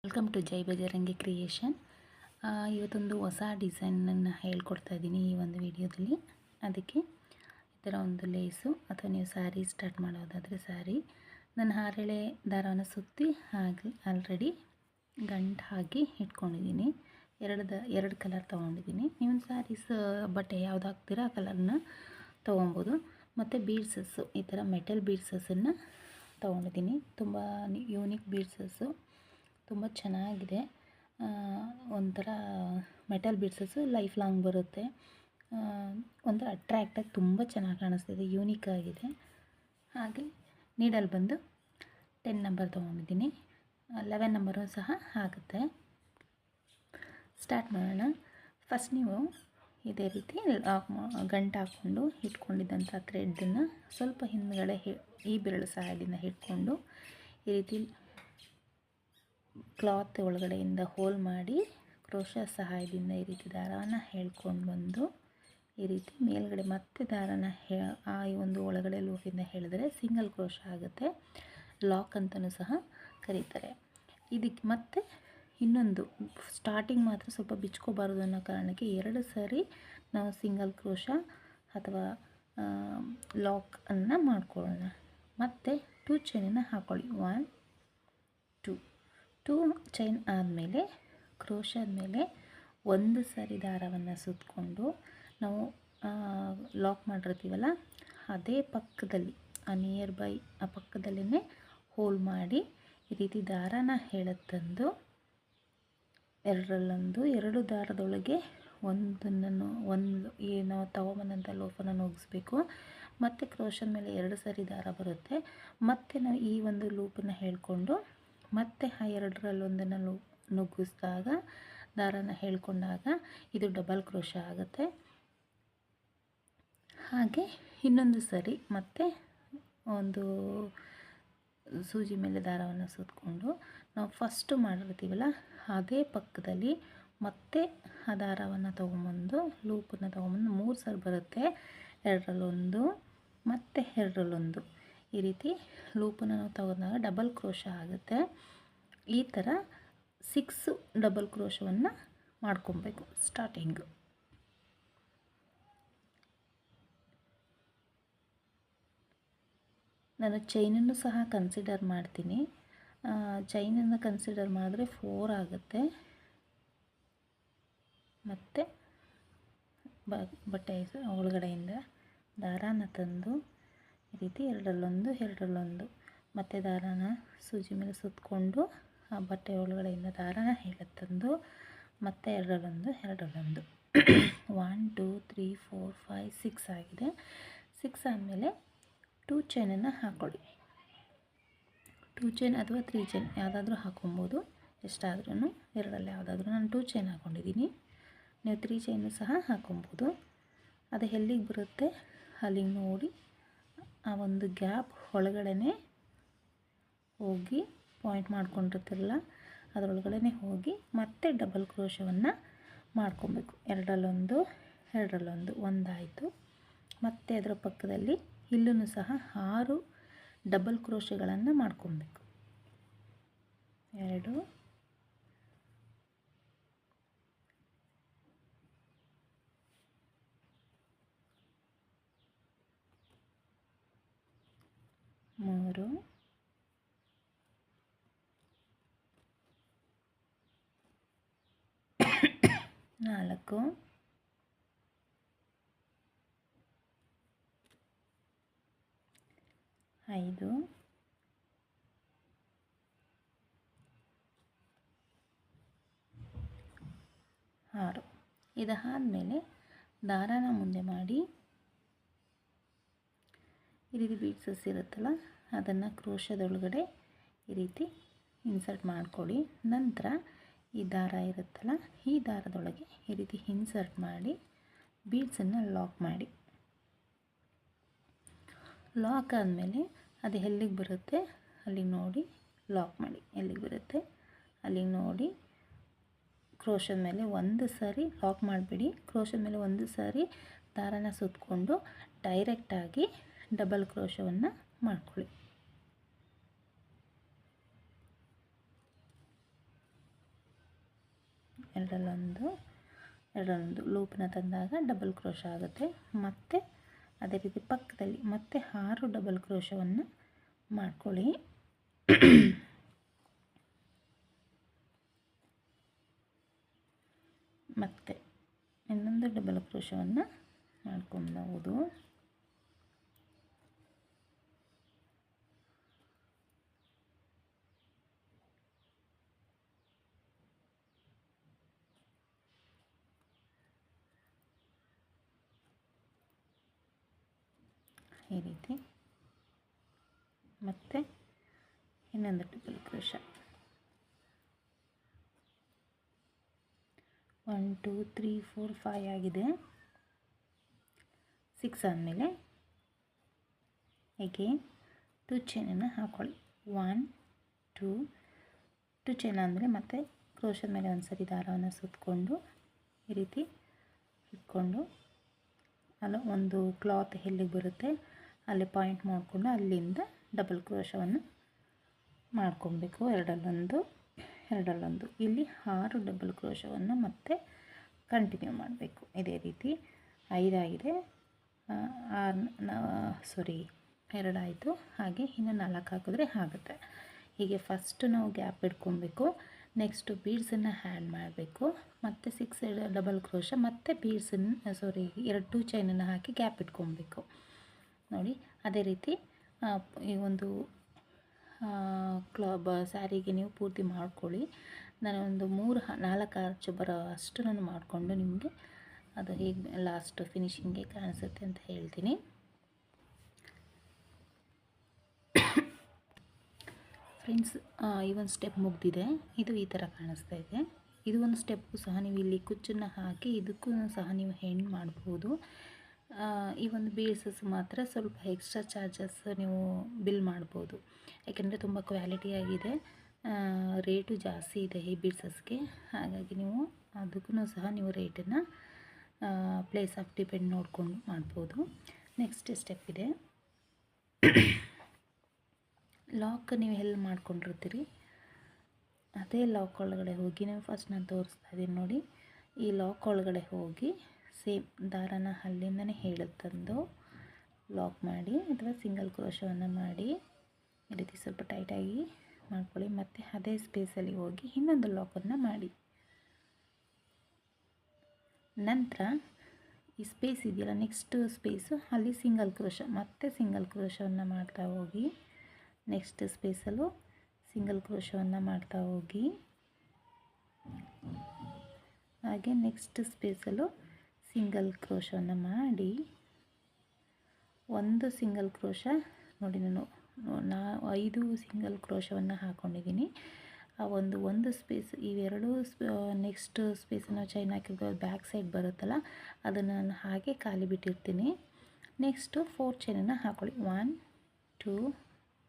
Welcome to Jai Bajrangi creation. ಇವತ್ತೊಂದು ಹೊಸ ಡಿಸೈನನ್ನು ಹೇಳ್ಕೊಡ್ತಾ ಇದ್ದೀನಿ ಈ ಒಂದು ವಿಡಿಯೋದಲ್ಲಿ. ಅದಕ್ಕೆ ಈ ಥರ ಒಂದು ಲೇಸು ಅಥವಾ ನೀವು ಸ್ಯಾರಿ ಸ್ಟಾರ್ಟ್ ಮಾಡೋದಾದರೆ ಸ್ಯಾರಿ, ನಾನು ಹಾರೆಳೆ ದಾರವನ್ನು ಸುತ್ತಿ ಆಲ್ರೆಡಿ ಗಂಟು ಹಾಕಿ ಇಟ್ಕೊಂಡಿದ್ದೀನಿ. ಎರಡು ಕಲರ್ ತೊಗೊಂಡಿದ್ದೀನಿ. ನೀವು ಸ್ಯಾರೀಸ್ ಬಟ್ಟೆ ಯಾವ್ದು ಹಾಕ್ತೀರಾ ಆ ಕಲರ್ನ ತೊಗೊಬೋದು. ಮತ್ತು ಬೀಡ್ಸಸ್ಸು, ಈ ಥರ ಮೆಟಲ್ ಬೀಡ್ಸಸ್ಸನ್ನು ತೊಗೊಂಡಿದ್ದೀನಿ. ತುಂಬ ಯೂನಿಕ್ ಬೀಡ್ಸಸ್ಸು, ತುಂಬ ಚೆನ್ನಾಗಿದೆ. ಒಂಥರ ಮೆಟಲ್ ಬೀಡ್ಸಸ್ಸು ಲೈಫ್ ಲಾಂಗ್ ಬರುತ್ತೆ. ಒಂಥರ ಅಟ್ರ್ಯಾಕ್ಟಾಗಿ ತುಂಬ ಚೆನ್ನಾಗಿ ಕಾಣಿಸ್ತಿದೆ, ಯೂನಿಕ್ ಆಗಿದೆ. ಹಾಗೆ ನೀಡಲ್ ಬಂದು 10 ನಂಬರ್ ತೊಗೊಂಡಿದ್ದೀನಿ. 11 ನಂಬರು ಸಹ ಆಗುತ್ತೆ. ಸ್ಟಾರ್ಟ್ ಮಾಡೋಣ. ಫಸ್ಟ್ ನೀವು ಇದೇ ರೀತಿ ಗಂಟು ಹಾಕ್ಕೊಂಡು ಇಟ್ಕೊಂಡಿದ್ದಂಥ ಥ್ರೆಡ್ಡನ್ನು ಸ್ವಲ್ಪ ಹಿಂದ್ಗಡೆ ಈ ಬೆರಳು ಸಹಾಯದಿಂದ ಇಟ್ಕೊಂಡು ಈ ರೀತಿ ಕ್ಲಾತ್ ಒಳಗಡೆಯಿಂದ ಹೋಲ್ ಮಾಡಿ ಕ್ರೋಶಾ ಸಹಾಯದಿಂದ ಈ ರೀತಿ ದಾರವನ್ನು ಎಳ್ಕೊಂಡು ಬಂದು ಈ ರೀತಿ ಮೇಲ್ಗಡೆ ಮತ್ತೆ ದಾರನ ಆ ಒಂದು ಒಳಗಡೆ ಲೂಪಿಂದ ಹೇಳಿದ್ರೆ ಸಿಂಗಲ್ ಕ್ರೋಶಾ ಆಗುತ್ತೆ. ಲಾಕ್ ಅಂತಲೂ ಸಹ ಕರೀತಾರೆ. ಇದಕ್ಕೆ ಮತ್ತೆ ಇನ್ನೊಂದು ಸ್ಟಾರ್ಟಿಂಗ್ ಮಾತ್ರ ಸ್ವಲ್ಪ ಬಿಚ್ಕೋಬಾರ್ದು ಅನ್ನೋ ಕಾರಣಕ್ಕೆ 2 ಸಾರಿ ನಾವು ಸಿಂಗಲ್ ಕ್ರೋಶಾ ಅಥವಾ ಲಾಕ್ ಅನ್ನು ಮಾಡ್ಕೊಳ್ಳೋಣ. ಮತ್ತು 2 ಚೈನನ್ನು ಹಾಕ್ಕೊಳ್ಳಿ. 1 2 ಚೈನ್ ಆದಮೇಲೆ ಕ್ರೋಶಾದ ಮೇಲೆ 1 ಸಾರಿ ದಾರವನ್ನು ಸುತ್ತಕೊಂಡು ನಾವು ಲಾಕ್ ಮಾಡಿರ್ತೀವಲ್ಲ ಅದೇ ಪಕ್ಕದಲ್ಲಿ ನಿಯರ್ ಬೈ ಆ ಪಕ್ಕದಲ್ಲೇ ಹೋಲ್ ಮಾಡಿ ಈ ರೀತಿ ದಾರನ ಎಳೆತಂದು ಎರಡು ದಾರದೊಳಗೆ ಒಂದು ನಾವು ತಗೊಂಬಂದಂಥ ಲೋಫನ್ನು ನುಗ್ಗಿಸ್ಬೇಕು. ಮತ್ತು ಕ್ರೋಶದ ಮೇಲೆ 2 ಸಾರಿ ದಾರ ಬರುತ್ತೆ. ಮತ್ತು ನಾವು ಈ ಒಂದು ಲೂಪನ್ನು ಹೇಳ್ಕೊಂಡು ಮತ್ತೆ ಆ ಎರಡರಲ್ಲೊಂದನ್ನು ನುಗ್ಗಿಸಿದಾಗ ದಾರನ ಹೇಳ್ಕೊಂಡಾಗ ಇದು ಡಬಲ್ ಕ್ರೋಶಾ ಆಗುತ್ತೆ. ಹಾಗೆ ಇನ್ನೊಂದು ಸರಿ ಮತ್ತೆ ಒಂದು ಸೂಜಿ ಮೇಲೆ ದಾರವನ್ನು ಸುತ್ತಕೊಂಡು ನಾವು ಫಸ್ಟು ಮಾಡಿರ್ತೀವಲ್ಲ ಅದೇ ಪಕ್ಕದಲ್ಲಿ ಮತ್ತೆ ಆ ದಾರವನ್ನು ತೊಗೊಂಬಂದು ಲೂಪನ್ನು ತೊಗೊಂಬಂದು 3 ಸಾರಿ ಬರುತ್ತೆ. 2ರಲ್ಲೊಂದು ಮತ್ತು 2ರಲ್ಲೊಂದು ಈ ರೀತಿ ಲೂಪನ್ನು ನಾವು ತಗೊಂಡಾಗ ಡಬಲ್ ಕ್ರೋಶಾ ಆಗುತ್ತೆ. ಈ ಥರ 6 ಡಬಲ್ ಕ್ರೋಶವನ್ನು ಮಾಡ್ಕೊಬೇಕು ಸ್ಟಾರ್ಟಿಂಗು. ನಾನು ಚೈನನ್ನು ಸಹ ಕನ್ಸಿಡರ್ ಮಾಡ್ತೀನಿ. ಚೈನನ್ನು ಕನ್ಸಿಡರ್ ಮಾಡಿದ್ರೆ 4 ಆಗುತ್ತೆ. ಮತ್ತು ಬಟ್ಟೆ ಒಳಗಡೆಯಿಂದ ದಾರಾನ ತಂದು ಈ ರೀತಿ 2ರಲ್ಲೊಂದು ಮತ್ತು ದಾರಾನ ಸೂಜಿ ಮೇಲೆ ಸುತ್ತಕೊಂಡು ಆ ಬಟ್ಟೆ ಒಳಗಡೆಯಿಂದ ದಾರಾನ ತಂದು ಮತ್ತು 2ರಲ್ಲೊಂದು 1 2 3 4 5 6 ಆಗಿದೆ. 6 ಆದಮೇಲೆ 2 ಚೈನನ್ನು ಹಾಕ್ಕೊಳ್ಳಿ. 2 ಚೈನ್ ಅಥವಾ 3 ಚೈನ್ ಯಾವುದಾದ್ರೂ ಹಾಕೊಬೋದು, ಎಷ್ಟಾದ್ರೂ ಎರಡರಲ್ಲಿ ಯಾವುದಾದ್ರೂ. ನಾನು 2 ಚೈನ್ ಹಾಕ್ಕೊಂಡಿದ್ದೀನಿ. ನೀವು 3 ಚೈನು ಸಹ ಹಾಕೊಬೋದು. ಅದು ಎಲ್ಲಿಗೆ ಬರುತ್ತೆ ಅಲ್ಲಿಗೆ ನೋಡಿ ಆ ಒಂದು ಗ್ಯಾಪ್ ಒಳಗಡೆ ಹೋಗಿ ಪಾಯಿಂಟ್ ಮಾಡ್ಕೊಂಡಿರ್ತಿರಲ್ಲ ಅದರೊಳಗಡೆ ಹೋಗಿ ಮತ್ತೆ ಡಬಲ್ ಕ್ರೋಶವನ್ನು ಮಾಡ್ಕೊಬೇಕು. 2ರಲ್ಲೊಂದು ಒಂದಾಯಿತು. ಮತ್ತು ಅದರ ಪಕ್ಕದಲ್ಲಿ ಇಲ್ಲೂ ಸಹ 6 ಡಬಲ್ ಕ್ರೋಶಗಳನ್ನು ಮಾಡ್ಕೊಬೇಕು. 2 3 4 5 6. ಇದಾದಮೇಲೆ ದಾರಾನ ಮುಂದೆ ಮಾಡಿ ಈ ರೀತಿ ಬೀಡ್ಸಸ್ ಇರುತ್ತಲ್ಲ ಅದನ್ನು ಕ್ರೋಶದೊಳಗಡೆ ಈ ರೀತಿ ಇನ್ಸರ್ಟ್ ಮಾಡ್ಕೊಳ್ಳಿ. ನಂತರ ಈ ದಾರ ಇರುತ್ತಲ್ಲ ಈ ದಾರದೊಳಗೆ ಈ ರೀತಿ ಇನ್ಸರ್ಟ್ ಮಾಡಿ ಬೀಡ್ಸನ್ನು ಲಾಕ್ ಮಾಡಿ. ಲಾಕ್ ಆದಮೇಲೆ ಅದು ಎಲ್ಲಿಗೆ ಬರುತ್ತೆ ಅಲ್ಲಿಗೆ ನೋಡಿ ಲಾಕ್ ಮಾಡಿ. ಎಲ್ಲಿಗೆ ಬರುತ್ತೆ ಅಲ್ಲಿಗೆ ನೋಡಿ ಕ್ರೋಶದ ಮೇಲೆ 1 ಸಾರಿ ಲಾಕ್ ಮಾಡಿಬಿಡಿ. ಕ್ರೋಶದ ಮೇಲೆ 1 ಸಾರಿ ದಾರನ ಸುತ್ತಕೊಂಡು ಡೈರೆಕ್ಟಾಗಿ ಡಬಲ್ ಕ್ರೋಶವನ್ನು ಮಾಡ್ಕೊಳ್ಳಿ. ಎರಡರಲ್ಲೊಂದು ಲೂಪನ್ನ ತಂದಾಗ ಡಬಲ್ ಕ್ರೋಶ ಆಗುತ್ತೆ. ಮತ್ತು ಅದೇ ರೀತಿ ಪಕ್ಕದಲ್ಲಿ ಮತ್ತೆ 6 ಡಬಲ್ ಕ್ರೋಶವನ್ನು ಮಾಡ್ಕೊಳ್ಳಿ. ಮತ್ತು ಇನ್ನೊಂದು ಡಬಲ್ ಕ್ರೋಶವನ್ನು ಮಾಡ್ಕೊಬಹುದು. ಈ ರೀತಿ ಮತ್ತು ಇನ್ನೊಂದು ಡಬಲ್ ಕ್ರೋಶ 1 2 3 4 5 ಆಗಿದೆ. 6 ಆದಮೇಲೆ ಅಗೇನ್ 2 ಚೈನನ್ನು ಹಾಕ್ಕೊಳ್ಳಿ. 1 2 ಚೈನ್ ಆದಮೇಲೆ ಮತ್ತೆ ಕ್ರೋಶದ ಮೇಲೆ ಒಂದು ಸರಿ ದಾರವನ್ನು ಸುತ್ತಕೊಂಡು ಈ ರೀತಿ ಇಟ್ಕೊಂಡು ಅಲ್ಲ ಒಂದು ಕ್ಲಾತ್ ಎಲ್ಲಿಗೆ ಬರುತ್ತೆ ಅಲ್ಲಿ ಪಾಯಿಂಟ್ ಮಾಡಿಕೊಂಡು ಅಲ್ಲಿಂದ ಡಬಲ್ ಕ್ರೋಶವನ್ನು ಮಾಡ್ಕೊಬೇಕು. ಎರಡರಲ್ಲೊಂದು ಇಲ್ಲಿ 6 ಡಬಲ್ ಕ್ರೋಶವನ್ನು ಮತ್ತೆ ಕಂಟಿನ್ಯೂ ಮಾಡಬೇಕು. ಇದೇ ರೀತಿ 5 ಆಗಿದೆ, 2 ಆಯಿತು. ಹಾಗೆ ಇನ್ನು 4 ಹಾಕಿದ್ರೆ ಆಗುತ್ತೆ. ಹೀಗೆ ಫಸ್ಟು ನಾವು ಗ್ಯಾಪ್ ಇಟ್ಕೊಬೇಕು. ನೆಕ್ಸ್ಟು ಬೀಡ್ಸನ್ನು ಆ್ಯಡ್ ಮಾಡಬೇಕು. ಮತ್ತು 6 ಡಬಲ್ ಕ್ರೋಶ ಮತ್ತು ಬೀಡ್ಸನ್ನು 2 ಚೈನನ್ನು ಹಾಕಿ ಗ್ಯಾಪ್ ಇಟ್ಕೊಬೇಕು ನೋಡಿ. ಅದೇ ರೀತಿ ಈ ಒಂದು ಸ್ಯಾರಿಗೆ ನೀವು ಪೂರ್ತಿ ಮಾಡ್ಕೊಳ್ಳಿ. ನಾನು ಒಂದು 4 ಆರ್ಚ್ ಬರೋ ಅಷ್ಟು ನಾನು ಮಾಡಿಕೊಂಡು ನಿಮಗೆ ಅದು ಹೇಗೆ ಲಾಸ್ಟ್ ಫಿನಿಶಿಂಗ್ಗೆ ಕಾಣಿಸುತ್ತೆ ಅಂತ ಹೇಳ್ತೀನಿ. ಫ್ರೆಂಡ್ಸ್, ಈ ಒಂದು ಸ್ಟೆಪ್ ಮುಗಿದಿದೆ. ಇದು ಈ ಥರ ಕಾಣಿಸ್ತಾ ಇದೆ. ಇದು ಒಂದು ಸ್ಟೆಪ್ಪು ಸಹ ನೀವು ಇಲ್ಲಿ ಕುಚ್ಚನ್ನು ಹಾಕಿ ಇದಕ್ಕೂ ಸಹ ನೀವು ಹೆಣ್ಣು ಮಾಡ್ಬೋದು. ಈ ಒಂದು ಬೀಡ್ಸಸ್ ಮಾತ್ರ ಸ್ವಲ್ಪ ಎಕ್ಸ್ಟ್ರಾ ಚಾರ್ಜಸ್ ನೀವು ಬಿಲ್ ಮಾಡ್ಬೋದು. ಯಾಕೆಂದರೆ ತುಂಬ ಕ್ವಾಲಿಟಿಯಾಗಿದೆ, ರೇಟು ಜಾಸ್ತಿ ಇದೆ ಈ ಬೀಡ್ಸಸ್ಗೆ. ಹಾಗಾಗಿ ನೀವು ಅದಕ್ಕೂ ಸಹ ನೀವು ರೇಟನ್ನು ಪ್ಲೇಸ್ ಆಫ್ ಡಿಪೆಂಡ್ ನೋಡಿಕೊಂಡು ಮಾಡ್ಬೋದು. ನೆಕ್ಸ್ಟ್ ಸ್ಟೆಪ್ ಇದೆ ಲಾಕ್. ನೀವು ಎಲ್ಲಿ ಮಾಡ್ಕೊಂಡಿರ್ತೀರಿ ಅದೇ ಲಾಕ್ ಒಳಗಡೆ ಹೋಗಿ ನೀವು ಫಸ್ಟ್ ನಾನು ತೋರಿಸ್ತಾ ಇದ್ದೀನಿ ನೋಡಿ. ಈ ಲಾಕ್ ಒಳಗಡೆ ಹೋಗಿ ಸೇಮ್ ದಾರನ ಅಲ್ಲಿಂದನೇ ತಂದು ಲಾಕ್ ಮಾಡಿ ಅಥವಾ ಸಿಂಗಲ್ ಕ್ರೋಶವನ್ನು ಮಾಡಿ ಈ ರೀತಿ ಸ್ವಲ್ಪ ಟೈಟಾಗಿ ಮಾಡ್ಕೊಳ್ಳಿ. ಮತ್ತು ಅದೇ ಸ್ಪೇಸಲ್ಲಿ ಹೋಗಿ ಇನ್ನೊಂದು ಲಾಕನ್ನು ಮಾಡಿ. ನಂತರ ಈ ಸ್ಪೇಸ್ ಇದೆಯಲ್ಲ, ನೆಕ್ಸ್ಟ್ ಸ್ಪೇಸು ಅಲ್ಲಿ ಸಿಂಗಲ್ ಕ್ರೋಶವನ್ನು ಮಾಡ್ತಾ ಹೋಗಿ ನೆಕ್ಸ್ಟ್ ಸ್ಪೇಸಲ್ಲೂ ಸಿಂಗಲ್ ಕ್ರೋಶವನ್ನು ಮಾಡ್ತಾ ಹೋಗಿ ಹಾಗೆ ನೆಕ್ಸ್ಟ್ ಸ್ಪೇಸಲ್ಲೂ ಸಿಂಗಲ್ ಕ್ರೋಶವನ್ನು ಮಾಡಿ ಒಂದು ಸಿಂಗಲ್ ಕ್ರೋಶ ನೋಡಿ. ನಾನು 5 ಸಿಂಗಲ್ ಕ್ರೋಶವನ್ನು ಹಾಕ್ಕೊಂಡಿದ್ದೀನಿ. ಆ ಒಂದು ಸ್ಪೇಸ್ ಇವೆರಡು ನೆಕ್ಸ್ಟ್ ಸ್ಪೇಸನ್ನು ಚೈನ್ ಹಾಕಿದ್ದು ಬ್ಯಾಕ್ ಸೈಡ್ ಬರುತ್ತಲ್ಲ ಅದನ್ನು ನಾನು ಹಾಗೆ ಖಾಲಿ ಬಿಟ್ಟಿರ್ತೀನಿ. ನೆಕ್ಸ್ಟು 4 ಚೈನನ್ನು ಹಾಕ್ಕೊಳ್ಳಿ. 1 2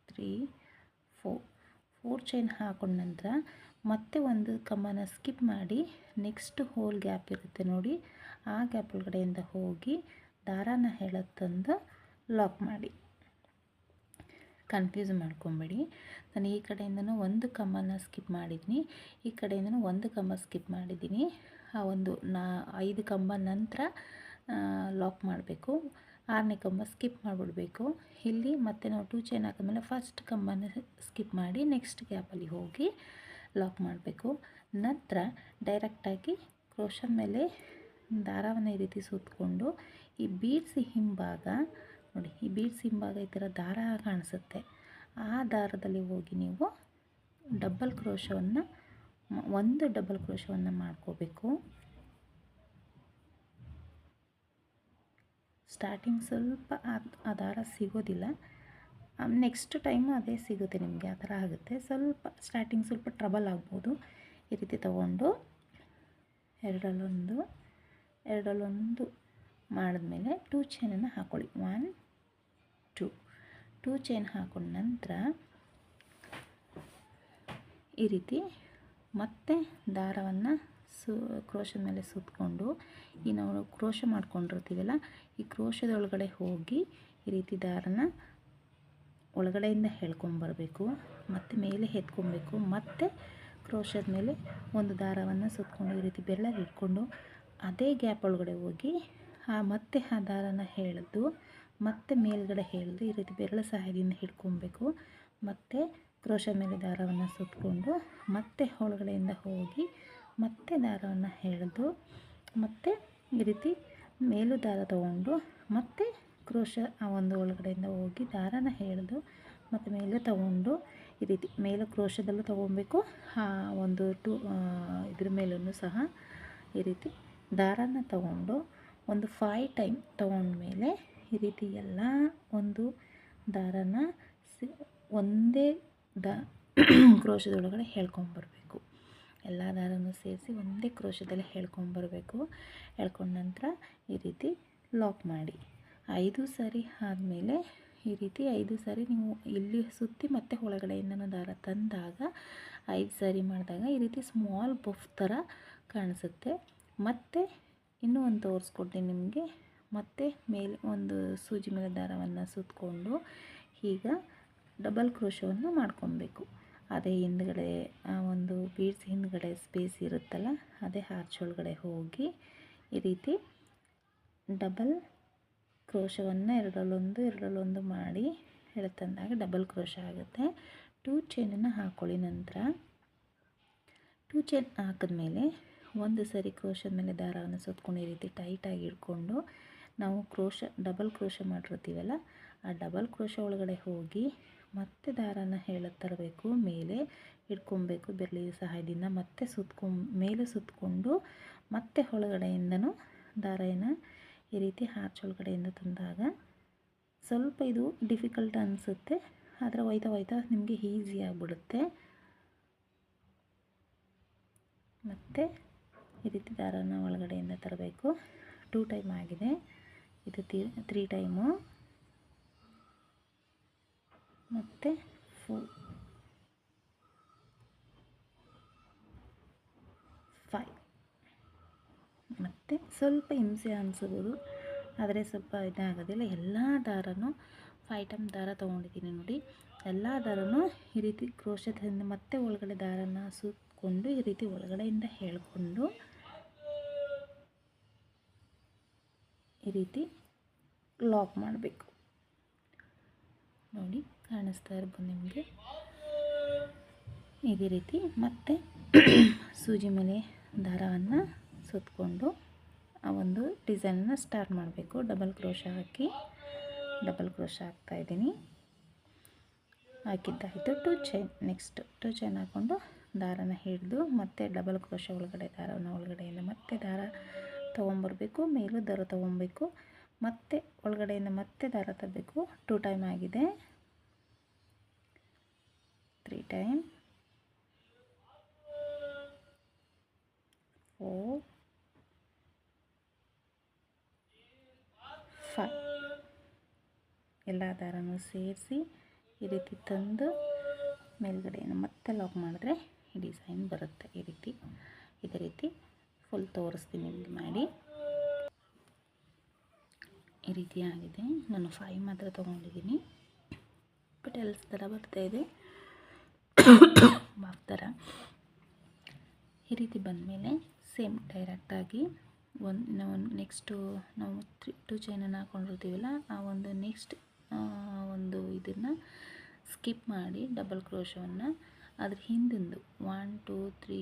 3 4 ಚೈನ್ ಹಾಕೊಂಡ ನಂತರ ಮತ್ತೆ ಒಂದು ಕಮ್ಮನ ಸ್ಕಿಪ್ ಮಾಡಿ ನೆಕ್ಸ್ಟ್ ಹೋಲ್ ಗ್ಯಾಪ್ ಇರುತ್ತೆ ನೋಡಿ, ಆ ಗ್ಯಾಪ್ ಒಳಗಡೆಯಿಂದ ಹೋಗಿ ದಾರಾನ ತಂದು ಲಾಕ್ ಮಾಡಿ. ಕನ್ಫ್ಯೂಸ್ ಮಾಡ್ಕೊಬೇಡಿ. ನಾನು ಈ ಕಡೆಯಿಂದನೂ ಒಂದು ಕಮ್ಮನ ಸ್ಕಿಪ್ ಮಾಡಿದ್ದೀನಿ, ಈ ಕಡೆಯಿಂದನೂ ಒಂದು ಕಮ್ಮ ಸ್ಕಿಪ್ ಮಾಡಿದ್ದೀನಿ. ಆ ಒಂದು 5 ಕಂಬ ನಂತರ ಲಾಕ್ ಮಾಡಬೇಕು. 6ನೇ ಕಂಬ ಸ್ಕಿಪ್ ಮಾಡಿಬಿಡಬೇಕು. ಇಲ್ಲಿ ಮತ್ತೆ ನಾವು 2 ಚೈನ್ ಹಾಕಿದ್ಮೇಲೆ ಫಸ್ಟ್ ಕಂಬನ ಸ್ಕಿಪ್ ಮಾಡಿ ನೆಕ್ಸ್ಟ್ ಗ್ಯಾಪಲ್ಲಿ ಹೋಗಿ ಲಾಕ್ ಮಾಡಬೇಕು. ನಂತರ ಡೈರೆಕ್ಟಾಗಿ ಕ್ರೋಶದ ಮೇಲೆ ದಾರವನ್ನು ಈ ರೀತಿ ಸುತ್ತಕೊಂಡು ಈ ಬೀಡ್ಸ್ ಹಿಂಭಾಗ ನೋಡಿ, ಈ ಬೀಡ್ಸ್ ಹಿಂಭಾಗ ಈ ಥರ ದಾರ ಕಾಣಿಸುತ್ತೆ. ಆ ದಾರದಲ್ಲಿ ಹೋಗಿ ನೀವು ಒಂದು ಡಬಲ್ ಕ್ರೋಶವನ್ನು ಮಾಡ್ಕೋಬೇಕು. ಸ್ಟಾರ್ಟಿಂಗ್ ಸ್ವಲ್ಪ ಆ ದಾರ ಸಿಗೋದಿಲ್ಲ, ನೆಕ್ಸ್ಟ್ ಟೈಮು ಅದೇ ಸಿಗುತ್ತೆ ನಿಮಗೆ. ಆ ಥರ ಆಗುತ್ತೆ. ಸ್ಟಾರ್ಟಿಂಗ್ ಸ್ವಲ್ಪ ಟ್ರಬಲ್ ಆಗ್ಬೋದು. ಈ ರೀತಿ ತಗೊಂಡು ಎರಡರಲ್ಲೊಂದು ಮಾಡಿದ್ಮೇಲೆ 2 ಚೈನನ್ನು ಹಾಕ್ಕೊಳ್ಳಿ. 1 2 ಚೈನ್ ಹಾಕೊಂಡ ನಂತರ ಈ ರೀತಿ ಮತ್ತೆ ದಾರವನ್ನು ಕ್ರೋಶದ ಮೇಲೆ ಸುತ್ತಕೊಂಡು ಈ ನಾವು ಕ್ರೋಶ ಮಾಡ್ಕೊಂಡಿರ್ತೀವಲ್ಲ ಈ ಕ್ರೋಶದೊಳಗಡೆ ಹೋಗಿ ಈ ರೀತಿ ದಾರನ ಒಳಗಡೆಯಿಂದ ಎಳ್ಕೊಂಬರಬೇಕು, ಮತ್ತು ಮೇಲೆ ಎತ್ಕೊಬೇಕು, ಮತ್ತು ಕ್ರೋಶದ ಮೇಲೆ ಒಂದು ದಾರವನ್ನು ಸುತ್ತಕೊಂಡು ಈ ರೀತಿ ಬೆರಳಲ್ಲಿ ಇಟ್ಕೊಂಡು ಅದೇ ಗ್ಯಾಪ್ ಒಳಗಡೆ ಹೋಗಿ ಮತ್ತೆ ಆ ದಾರನ ಎಳೆದು ಮತ್ತೆ ಮೇಲ್ಗಡೆ ಎಳೆದು ಈ ರೀತಿ ಬೆರಳ ಸಹಾಯದಿಂದ ಹಿಡ್ಕೊಬೇಕು. ಮತ್ತು ಕ್ರೋಶ ಮೇಲೆ ದಾರವನ್ನು ಸುತ್ತಕೊಂಡು ಮತ್ತೆ ಒಳಗಡೆಯಿಂದ ಹೋಗಿ ಮತ್ತೆ ದಾರವನ್ನು ಎಳೆದು ಮತ್ತೆ ಈ ರೀತಿ ಮೇಲೂ ದಾರ ತಗೊಂಡು ಮತ್ತೆ ಕ್ರೋಶ ಆ ಒಂದು ಒಳಗಡೆಯಿಂದ ಹೋಗಿ ದಾರನ ಎಳೆದು ಮತ್ತು ಮೇಲೆ ತಗೊಂಡು ಈ ರೀತಿ ಮೇಲೆ ಕ್ರೋಶದಲ್ಲೂ ತೊಗೊಬೇಕು, ಒಂದು ಇದ್ರ ಮೇಲೂ ಸಹ ಈ ರೀತಿ ದಾರನ ತಗೊಂಡು ಒಂದು 5 ಟೈಮ್ ತೊಗೊಂಡ್ಮೇಲೆ ಈ ರೀತಿ ಎಲ್ಲ ಒಂದು ದಾರನ ಒಂದೇ ಕ್ರೋಶದೊಳಗಡೆ ಎಳ್ಕೊಂಬರಬೇಕು. ಎಲ್ಲ ದಾರನೂ ಸೇರಿಸಿ ಒಂದೇ ಕ್ರೋಶದಲ್ಲಿ ಎಳ್ಕೊಂಬರಬೇಕು. ಎಳ್ಕೊಂಡ ನಂತರ ಈ ರೀತಿ ಲಾಕ್ ಮಾಡಿ 5 ಸಾರಿ ಆದಮೇಲೆ ಈ ರೀತಿ 5 ಸಾರಿ ನೀವು ಇಲ್ಲಿ ಸುತ್ತಿ ಮತ್ತೆ ಒಳಗಡೆಯಿಂದನೂ ದಾರ ತಂದಾಗ 5 ಸಾರಿ ಮಾಡಿದಾಗ ಈ ರೀತಿ ಸ್ಮಾಲ್ ಪಫ್ ಥರ ಕಾಣಿಸುತ್ತೆ. ಮತ್ತು ಇನ್ನೂ ಒಂದು ತೋರಿಸ್ಕೊಡ್ತೀನಿ ನಿಮಗೆ. ಮತ್ತೆ ಮೇಲೆ ಒಂದು ಸೂಜಿ ಮೇಲೆ ದಾರವನ್ನು ಸುತ್ತಕೊಂಡು ಈಗ ಡಬಲ್ ಕ್ರೋಶವನ್ನು ಮಾಡ್ಕೊಬೇಕು. ಅದೇ ಹಿಂದ್ಗಡೆ ಆ ಒಂದು ಬೀಡ್ಸ್ ಹಿಂದ್ಗಡೆ ಸ್ಪೇಸ್ ಇರುತ್ತಲ್ಲ, ಅದೇ ಆರ್ಚ್ ಒಳಗಡೆ ಹೋಗಿ ಈ ರೀತಿ ಡಬಲ್ ಕ್ರೋಶವನ್ನು ಎರಡರಲ್ಲೊಂದು ಮಾಡಿ ಎಳೆತಂದಾಗ ಡಬಲ್ ಕ್ರೋಶ ಆಗುತ್ತೆ. 2 ಚೈನನ್ನು ಹಾಕ್ಕೊಳ್ಳಿ. ನಂತರ 2 ಚೈನ್ ಹಾಕಿದ್ಮೇಲೆ ಒಂದು ಸರಿ ಕ್ರೋಶದ ಮೇಲೆ ದಾರವನ್ನು ಸುತ್ತಕೊಂಡು ಈ ರೀತಿ ಟೈಟಾಗಿ ಇಟ್ಕೊಂಡು ನಾವು ಡಬಲ್ ಕ್ರೋಶ ಮಾಡಿರ್ತೀವಲ್ಲ, ಆ ಡಬಲ್ ಕ್ರೋಶ ಒಳಗಡೆ ಹೋಗಿ ಮತ್ತೆ ದಾರನ ಎಳೆದು ತರಬೇಕು. ಮೇಲೆ ಹಿಡ್ಕೊಬೇಕು ಬೆರಳಿನ ಸಹಾಯದಿಂದ. ಮತ್ತೆ ಮೇಲೆ ಸುತ್ತಕೊಂಡು ಮತ್ತೆ ಒಳಗಡೆಯಿಂದನೂ ದಾರನ ಈ ರೀತಿ ಆರ್ಚ್ ಒಳಗಡೆಯಿಂದ ತಂದಾಗ ಸ್ವಲ್ಪ ಇದು ಡಿಫಿಕಲ್ಟ್ ಅನಿಸುತ್ತೆ, ಆದರೆ ಹೋಯ್ತಾ ನಿಮಗೆ ಈಸಿ ಆಗಿಬಿಡುತ್ತೆ. ಮತ್ತು ಈ ರೀತಿ ದಾರನ ಒಳಗಡೆಯಿಂದ ತರಬೇಕು. 2 ಟೈಮ್ ಆಗಿದೆ, ಇದು 3 ಟೈಮು. ಮತ್ತು 4 5 ಮತ್ತು ಸ್ವಲ್ಪ ಹಿಂಸೆ ಅನಿಸ್ಬೋದು, ಆದರೆ ಸ್ವಲ್ಪ ಇದಾಗೋದಿಲ್ಲ. ಎಲ್ಲ ದಾರನೂ 5 ಟೈಮ್ ದಾರ ತೊಗೊಂಡಿದ್ದೀನಿ ನೋಡಿ. ಎಲ್ಲ ದಾರನೂ ಈ ರೀತಿ ಕ್ರೋಶದಿಂದ ಮತ್ತೆ ಒಳಗಡೆ ದಾರನ ಸುತ್ತಕೊಂಡು ಈ ರೀತಿ ಒಳಗಡೆಯಿಂದ ಎಳ್ಕೊಂಡು ಈ ರೀತಿ ಲಾಕ್ ಮಾಡಬೇಕು. ನೋಡಿ ಕಾಣಿಸ್ತಾ ಇರ್ಬೋದು ನಿಮಗೆ. ಇದೇ ರೀತಿ ಮತ್ತೆ ಸೂಜಿ ಮೇಲೆ ದಾರವನ್ನು ಸುತ್ತಕೊಂಡು ಆ ಒಂದು ಡಿಸೈನನ್ನು ಸ್ಟಾರ್ಟ್ ಮಾಡಬೇಕು. ಡಬಲ್ ಕ್ರೋಶ ಹಾಕಿ ಡಬಲ್ ಕ್ರೋಶ ಹಾಕ್ತಾಯಿದ್ದೀನಿ. ಹಾಕಿದ್ದಾಯಿತು. 2 ಚೈನ್. ನೆಕ್ಸ್ಟ್ 2 ಚೈನ್ ಹಾಕ್ಕೊಂಡು ದಾರನ ಹಿಡಿದು ಮತ್ತೆ ಡಬಲ್ ಕ್ರೋಶ ಒಳಗಡೆಯಿಂದ ಮತ್ತೆ ದಾರ ತೊಗೊಂಬರಬೇಕು. ಮೇಲೂ ದಾರ ತೊಗೊಬೇಕು. ಮತ್ತೆ ಒಳಗಡೆಯಿಂದ ಮತ್ತೆ ದಾರ ತರಬೇಕು. 2 ಟೈಮ್ ಆಗಿದೆ. 3 ಟೈಮ್, 4, 5 ಎಲ್ಲ ದಾರನೂ ಸೇರಿಸಿ ಈ ರೀತಿ ತಂದು ಮೇಲ್ಗಡೆಯನ್ನು ಮತ್ತೆ ಲಾಕ್ ಮಾಡಿದ್ರೆ ಈ ಡಿಸೈನ್ ಬರುತ್ತೆ. ಇದೇ ರೀತಿ ಫುಲ್ ತೋರಿಸ್ತೀನಿ ನಿಮಗೆ ಮಾಡಿ. ಈ ರೀತಿ ಆಗಿದೆ. ನಾನು 5 ಮಾತ್ರ ತೊಗೊಂಡಿದ್ದೀನಿ, ಬಟ್ ಎಲ್ಸ್ ಥರ ಬರ್ತಾಯಿದೆ ಬಾಫ್ ಥರ. ಈ ರೀತಿ ಬಂದಮೇಲೆ ಸೇಮ್ ಡೈರೆಕ್ಟಾಗಿ ನಾವು ನೆಕ್ಸ್ಟು ನಾವು 2 ಚೈನನ್ನು ಹಾಕ್ಕೊಂಡಿರ್ತೀವಲ್ಲ, ಆ ಒಂದು ನೆಕ್ಸ್ಟ್ ಒಂದು ಇದನ್ನು ಸ್ಕಿಪ್ ಮಾಡಿ ಡಬಲ್ ಕ್ರೋಶವನ್ನು ಅದ್ರ ಹಿಂದಿಂದು 1 2 3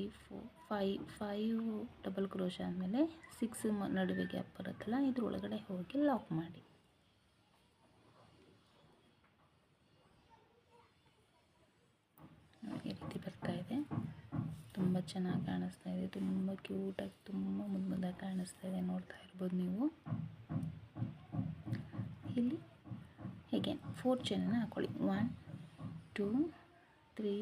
4 5 ಡಬಲ್ ಕ್ರೋಶ ಆದಮೇಲೆ 6 ನಡುವೆ ಗ್ಯಾಪ್ ಬರುತ್ತಲ್ಲ, ಇದ್ರ ಒಳಗಡೆ ಹೋಗಿ ಲಾಕ್ ಮಾಡಿ. ಈ ರೀತಿ ಬರ್ತಾಯಿದೆ. ತುಂಬ ಚೆನ್ನಾಗಿ ಕಾಣಿಸ್ತಾ ಇದೆ. ತುಂಬ ಕ್ಯೂಟಾಗಿ ತುಂಬ ಮುದ್ದಾಗಿ ಕಾಣಿಸ್ತಾ ಇದೆ. ನೋಡ್ತಾ ಇರ್ಬೋದು ನೀವು. ಇಲ್ಲಿ ಹೀಗೆ 4 ಚೈನನ್ನು ಹಾಕ್ಕೊಳ್ಳಿ. 1 2 3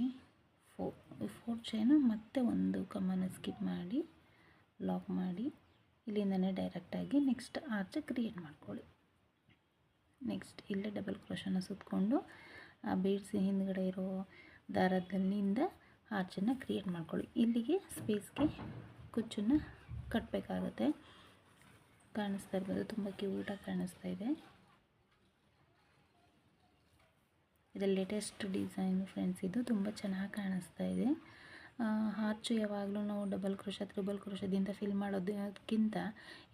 4 ಚೈನು ಮತ್ತೆ ಒಂದು ಕಮ್ಮನ್ನು ಸ್ಕಿಪ್ ಮಾಡಿ ಲಾಕ್ ಮಾಡಿ ಇಲ್ಲಿಂದನೇ ಡೈರೆಕ್ಟಾಗಿ ನೆಕ್ಸ್ಟ್ ಆರ್ಚ್ ಕ್ರಿಯೇಟ್ ಮಾಡ್ಕೊಳ್ಳಿ. ನೆಕ್ಸ್ಟ್ ಇಲ್ಲೇ ಡಬಲ್ ಕ್ರೋಶನ ಸುತ್ತಕೊಂಡು ಆ ಬೀಡ್ಸ್ ಹಿಂದ್ಗಡೆ ಇರೋ ದಾರದಲ್ಲಿಂದ ಆರ್ಚನ್ನು ಕ್ರಿಯೇಟ್ ಮಾಡ್ಕೊಳ್ಳಿ. ಇಲ್ಲಿಗೆ ಸ್ಪೇಸ್ಗೆ ಕುಚ್ಚನ್ನು ಕಟ್ಟಬೇಕಾಗುತ್ತೆ. ಕಾಣಿಸ್ತಾ ಇರ್ಬೋದು, ತುಂಬ ಕ್ಯೂಟಾಗಿ ಕಾಣಿಸ್ತಾ ಇದೆ. ಇದು ಲೇಟೆಸ್ಟ್ ಡಿಸೈನ್ ಫ್ರೆಂಡ್ಸ್. ಇದು ತುಂಬ ಚೆನ್ನಾಗಿ ಕಾಣಿಸ್ತಾ ಇದೆ. ಆರ್ಚು ಯಾವಾಗಲೂ ನಾವು ಡಬಲ್ ಕ್ರೋಶ ತ್ರಿಬಲ್ ಕ್ರೋಶದಿಂದ ಫಿಲ್ ಮಾಡೋದಕ್ಕಿಂತ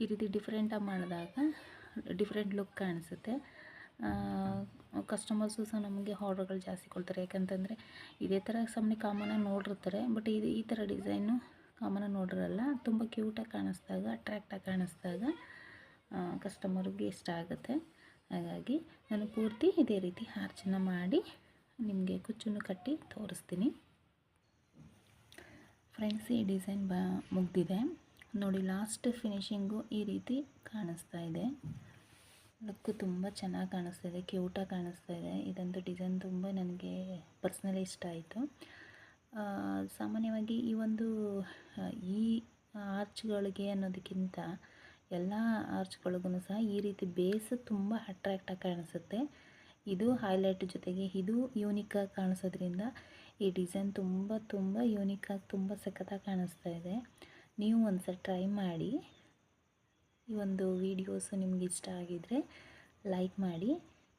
ಈ ರೀತಿ ಡಿಫ್ರೆಂಟಾಗಿ ಮಾಡಿದಾಗ ಡಿಫ್ರೆಂಟ್ ಲುಕ್ ಕಾಣಿಸುತ್ತೆ. ಕಸ್ಟಮರ್ಸು ಸಹ ನಮಗೆ ಆರ್ಡ್ರ್ಗಳು ಜಾಸ್ತಿ ಕೊಡ್ತಾರೆ. ಯಾಕಂತಂದರೆ ಇದೇ ಥರ ಸುಮ್ಮನೆ ಕಾಮನಾಗಿ ನೋಡಿರ್ತಾರೆ, ಬಟ್ ಈ ಥರ ಡಿಸೈನು ಕಾಮನಾಗಿ ನೋಡಿರಲ್ಲ. ತುಂಬ ಕ್ಯೂಟಾಗಿ ಕಾಣಿಸ್ದಾಗ, ಅಟ್ರ್ಯಾಕ್ಟಾಗಿ ಕಾಣಿಸ್ದಾಗ ಕಸ್ಟಮರ್ಗೆ ಇಷ್ಟ ಆಗುತ್ತೆ. ಹಾಗಾಗಿ ನಾನು ಪೂರ್ತಿ ಇದೇ ರೀತಿ ಆರ್ಚನ್ನು ಮಾಡಿ ನಿಮಗೆ ಕುಚ್ಚನ್ನು ಕಟ್ಟಿ ತೋರಿಸ್ತೀನಿ. ಫ್ರೆಂಡ್ಸ್, ಈ ಡಿಸೈನ್ ಮುಗ್ದಿದೆ ನೋಡಿ. ಲಾಸ್ಟ್ ಫಿನಿಶಿಂಗು ಈ ರೀತಿ ಕಾಣಿಸ್ತಾ ಇದೆ. ಲುಕ್ಕು ತುಂಬ ಚೆನ್ನಾಗಿ ಕಾಣಿಸ್ತಾ ಇದೆ, ಕ್ಯೂಟಾಗಿ ಕಾಣಿಸ್ತಾ ಇದೆ. ಇದಂತೂ ಡಿಸೈನ್ ತುಂಬ ನನಗೆ ಪರ್ಸ್ನಲಿ ಇಷ್ಟ ಆಯಿತು. ಸಾಮಾನ್ಯವಾಗಿ ಈ ಆರ್ಚ್ಗಳಿಗೆ ಅನ್ನೋದಕ್ಕಿಂತ ಎಲ್ಲ ಆರ್ಚ್ಗಳಿಗೂ ಸಹ ಈ ರೀತಿ ಬೇಸ್ ತುಂಬ ಅಟ್ರ್ಯಾಕ್ಟಾಗಿ ಕಾಣಿಸುತ್ತೆ. ಇದು ಹೈಲೈಟ್ ಜೊತೆಗೆ ಇದು ಯೂನಿಕಾಗಿ ಕಾಣಿಸೋದ್ರಿಂದ ಈ ಡಿಸೈನ್ ತುಂಬ ಯೂನಿಕಾಗಿ ತುಂಬ ಸಖತ್ತಾಗಿ ಕಾಣಿಸ್ತಾ ಇದೆ. ನೀವು ಒಂದ್ಸಲ ಟ್ರೈ ಮಾಡಿ. ಈ ಒಂದು ವಿಡಿಯೋಸು ನಿಮ್ಗೆ ಇಷ್ಟ ಆಗಿದರೆ ಲೈಕ್ ಮಾಡಿ,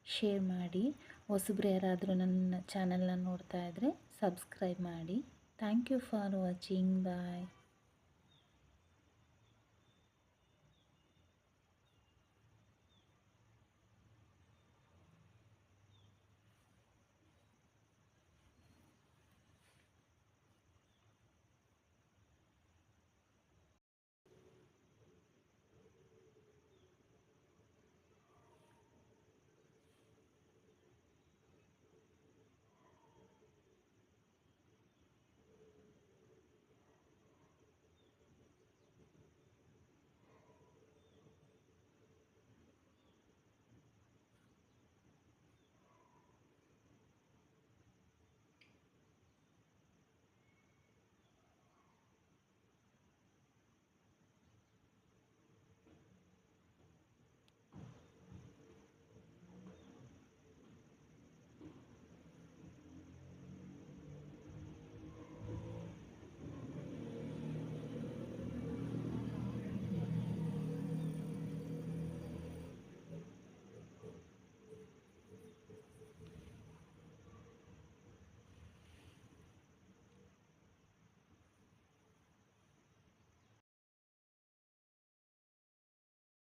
ಶೇರ್ ಮಾಡಿ. ಹೊಸಬ್ರು ಯಾರಾದರೂ ನನ್ನ ಚಾನಲ್ನ ನೋಡ್ತಾ ಇದ್ದರೆ ಸಬ್ಸ್ಕ್ರೈಬ್ ಮಾಡಿ. Thank you for watching. Bye.